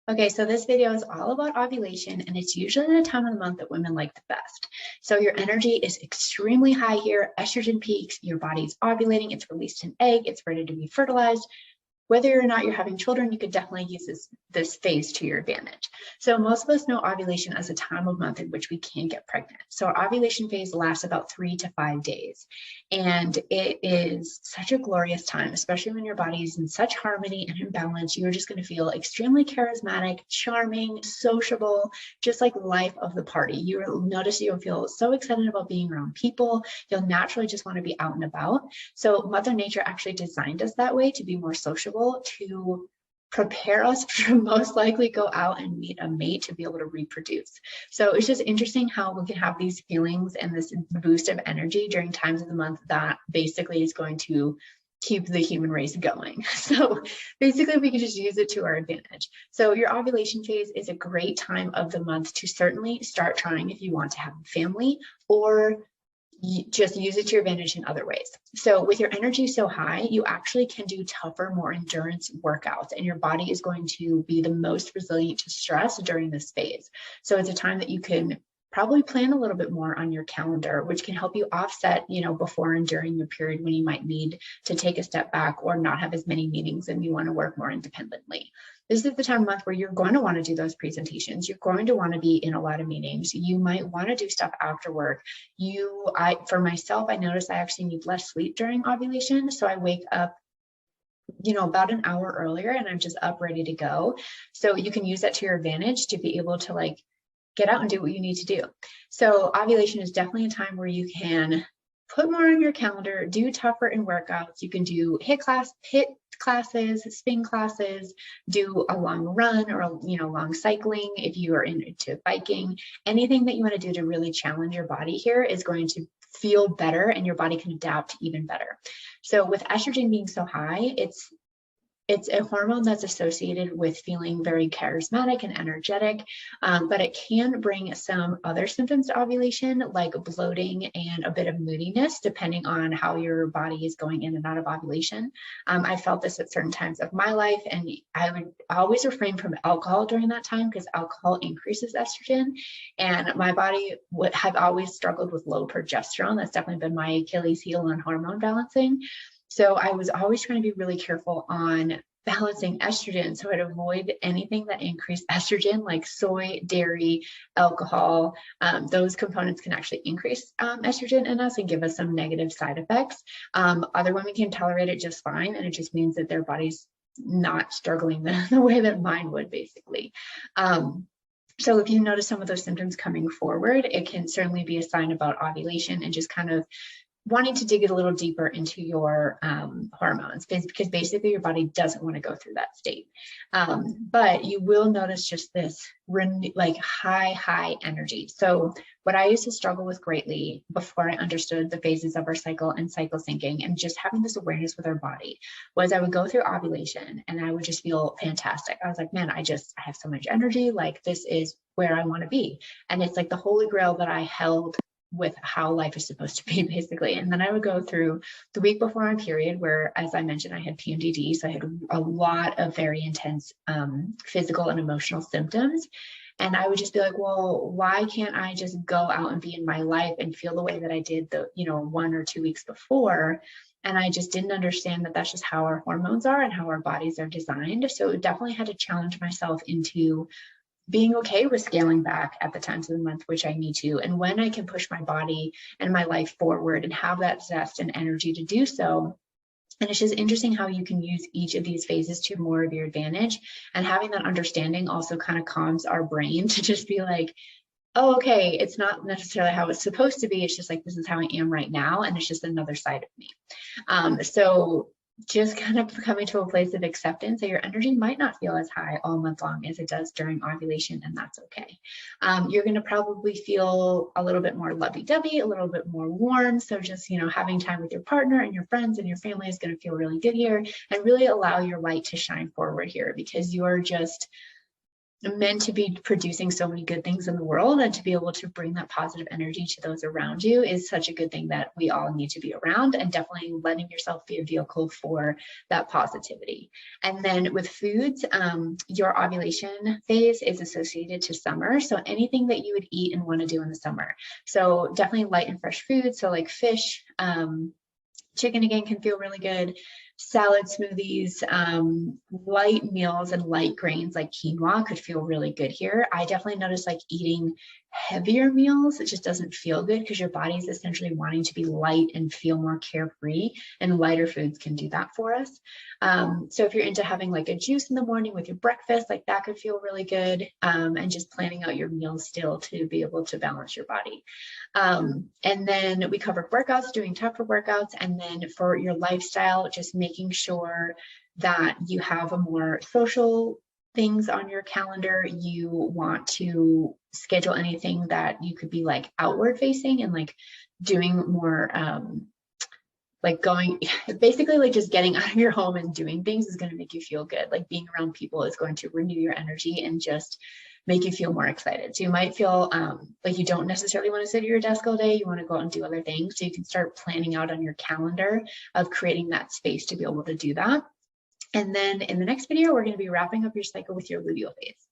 Okay, so this video is all about ovulation, and it's usually the time of the month that women like the best. So your energy is extremely high here, estrogen peaks, your body's ovulating, it's released an egg, it's ready to be fertilized. Whether or not you're having children, you could definitely use this phase to your advantage. So most of us know ovulation as a time of month in which we can get pregnant. So our ovulation phase lasts about 3 to 5 days. And it is such a glorious time, especially when your body is in such harmony and in balance. You're just going to feel extremely charismatic, charming, sociable, just like life of the party. You'll notice you'll feel so excited about being around people. You'll naturally just want to be out and about. So Mother Nature actually designed us that way to be more sociable, to prepare us to most likely go out and meet a mate to be able to reproduce. So it's just interesting how we can have these feelings and this boost of energy during times of the month that basically is going to keep the human race going. So basically we can just use it to our advantage. So your ovulation phase is a great time of the month to certainly start trying if you want to have a family, or just use it to your advantage in other ways. So with your energy so high, you actually can do tougher, more endurance workouts, and your body is going to be the most resilient to stress during this phase. So it's a time that you can probably plan a little bit more on your calendar, which can help you offset, before and during your period when you might need to take a step back or not have as many meetings and you want to work more independently. This is the time of month where you're going to want to do those presentations. You're going to want to be in a lot of meetings. You might want to do stuff after work. For myself, I noticed I actually need less sleep during ovulation. So I wake up about an hour earlier and I'm just up ready to go. So you can use that to your advantage to be able to get out and do what you need to do. So ovulation is definitely a time where you can put more on your calendar, do tougher in workouts. You can do HIIT classes, spin classes, do a long run or long cycling. If you are into biking, anything that you want to do to really challenge your body here is going to feel better, and your body can adapt even better. So with estrogen being so high, it's a hormone that's associated with feeling very charismatic and energetic, but it can bring some other symptoms to ovulation, like bloating and a bit of moodiness, depending on how your body is going in and out of ovulation. I felt this at certain times of my life, and I would always refrain from alcohol during that time because alcohol increases estrogen, and my body would have always struggled with low progesterone. That's definitely been my Achilles heel on hormone balancing. So I was always trying to be really careful on balancing estrogen. So I'd avoid anything that increased estrogen, like soy, dairy, alcohol. Those components can actually increase estrogen in us and give us some negative side effects. Other women can tolerate it just fine, and it just means that their body's not struggling the way that mine would, basically. So if you notice some of those symptoms coming forward, it can certainly be a sign about ovulation and just kind of wanting to dig it a little deeper into your hormones, because basically your body doesn't want to go through that state. But you will notice just this high energy. So what I used to struggle with greatly before I understood the phases of our cycle and cycle syncing and just having this awareness with our body was I would go through ovulation and I would just feel fantastic. I was like, man, I have so much energy. Like, this is where I want to be. And it's like the holy grail that I held with how life is supposed to be, basically. And then I would go through the week before my period where, as I mentioned, I had PMDD. So I had a lot of very intense physical and emotional symptoms. And I would just be like, well, why can't I just go out and be in my life and feel the way that I did 1 or 2 weeks before? And I just didn't understand that that's just how our hormones are and how our bodies are designed. So it definitely had to challenge myself into being okay with scaling back at the times of the month which I need to, and when I can push my body and my life forward and have that zest and energy to do so. And it's just interesting how you can use each of these phases to more of your advantage, and having that understanding also kind of calms our brain to just be like, oh, okay, it's not necessarily how it's supposed to be. It's just like, this is how I am right now, and it's just another side of me. So just kind of coming to a place of acceptance that your energy might not feel as high all month long as it does during ovulation, and that's okay. You're going to probably feel a little bit more lovey-dovey, a little bit more warm. So just, having time with your partner and your friends and your family is going to feel really good here, and really allow your light to shine forward here, because you're just meant to be producing so many good things in the world, and to be able to bring that positive energy to those around you is such a good thing that we all need to be around, and definitely letting yourself be a vehicle for that positivity. And then with foods, your ovulation phase is associated to summer. So anything that you would eat and want to do in the summer. So definitely light and fresh food. So like fish, chicken again can feel really good. Salad, smoothies, light meals and light grains like quinoa could feel really good here. I definitely notice like eating heavier meals, it just doesn't feel good because your body is essentially wanting to be light and feel more carefree, and lighter foods can do that for us. So if you're into having like a juice in the morning with your breakfast, like that could feel really good, and just planning out your meals still to be able to balance your body. And then we covered workouts, doing tougher workouts, and then for your lifestyle, just making sure that you have a more social things on your calendar. You want to schedule anything that you could be like outward facing and like doing more, like going, basically like just getting out of your home and doing things is going to make you feel good. Like being around people is going to renew your energy and just make you feel more excited. So you might feel like you don't necessarily want to sit at your desk all day. You want to go out and do other things. So you can start planning out on your calendar of creating that space to be able to do that. And then in the next video, we're going to be wrapping up your cycle with your luteal phase.